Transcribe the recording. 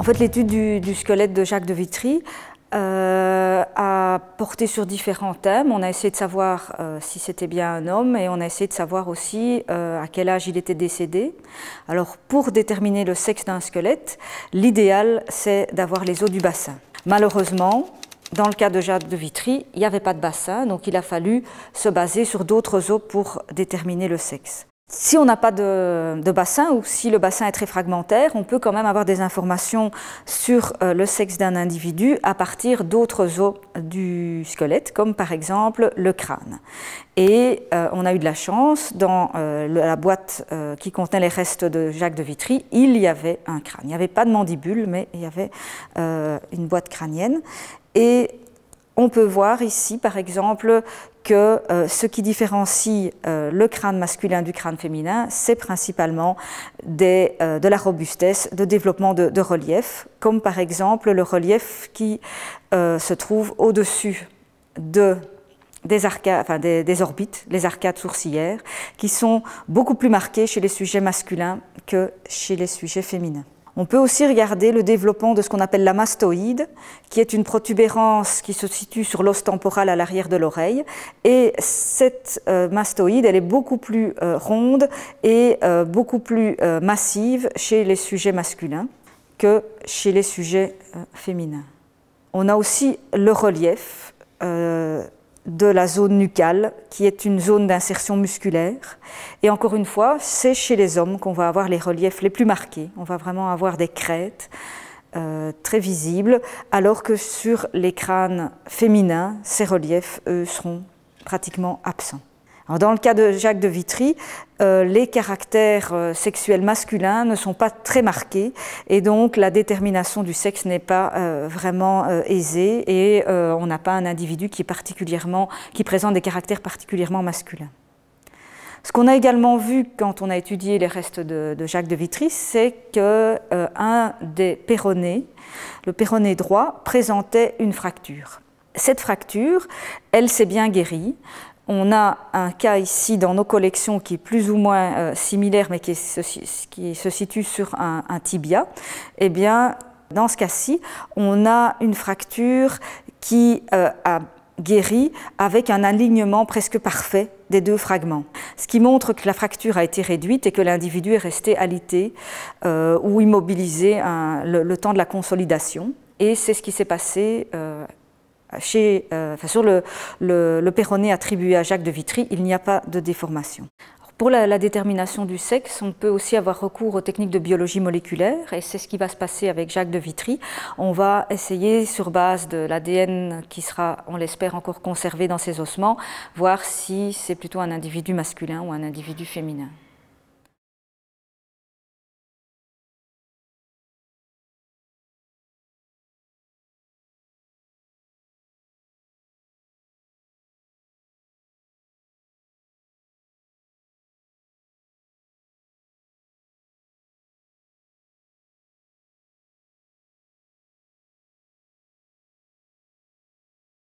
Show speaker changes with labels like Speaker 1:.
Speaker 1: En fait, l'étude du squelette de Jacques de Vitry a porté sur différents thèmes. On a essayé de savoir si c'était bien un homme et on a essayé de savoir aussi à quel âge il était décédé. Alors, pour déterminer le sexe d'un squelette, l'idéal, c'est d'avoir les os du bassin. Malheureusement, dans le cas de Jacques de Vitry, il n'y avait pas de bassin, donc il a fallu se baser sur d'autres os pour déterminer le sexe. Si on n'a pas de bassin ou si le bassin est très fragmentaire, on peut quand même avoir des informations sur le sexe d'un individu à partir d'autres os du squelette, comme par exemple le crâne. Et on a eu de la chance, dans la boîte qui contenait les restes de Jacques de Vitry, il y avait un crâne. Il n'y avait pas de mandibule, mais il y avait une boîte crânienne. Et on peut voir ici, par exemple, que ce qui différencie le crâne masculin du crâne féminin, c'est principalement de la robustesse, de développement de relief, comme par exemple le relief qui se trouve au-dessus des orbites, les arcades sourcilières, qui sont beaucoup plus marquées chez les sujets masculins que chez les sujets féminins. On peut aussi regarder le développement de ce qu'on appelle la mastoïde, qui est une protubérance qui se situe sur l'os temporal à l'arrière de l'oreille. Et cette mastoïde, elle est beaucoup plus ronde et beaucoup plus massive chez les sujets masculins que chez les sujets féminins. On a aussi le relief de la zone nucale, qui est une zone d'insertion musculaire. Et encore une fois, c'est chez les hommes qu'on va avoir les reliefs les plus marqués. On va vraiment avoir des crêtes très visibles, alors que sur les crânes féminins, ces reliefs, eux, seront pratiquement absents. Alors, dans le cas de Jacques de Vitry, les caractères sexuels masculins ne sont pas très marqués et donc la détermination du sexe n'est pas vraiment aisée et on n'a pas un individu qui présente des caractères particulièrement masculins. Ce qu'on a également vu quand on a étudié les restes de Jacques de Vitry, c'est qu'un des péronés, le péroné droit, présentait une fracture. Cette fracture, elle s'est bien guérie. On a un cas ici dans nos collections qui est plus ou moins similaire, mais qui se situe sur un tibia. Eh bien, dans ce cas-ci, on a une fracture qui a guéri avec un alignement presque parfait des deux fragments. Ce qui montre que la fracture a été réduite et que l'individu est resté alité ou immobilisé le temps de la consolidation. Et c'est ce qui s'est passé sur le péroné attribué à Jacques de Vitry, il n'y a pas de déformation. Pour la détermination du sexe, on peut aussi avoir recours aux techniques de biologie moléculaire et c'est ce qui va se passer avec Jacques de Vitry. On va essayer, sur base de l'ADN qui sera, on l'espère, encore conservé dans ses ossements, voir si c'est plutôt un individu masculin ou un individu féminin.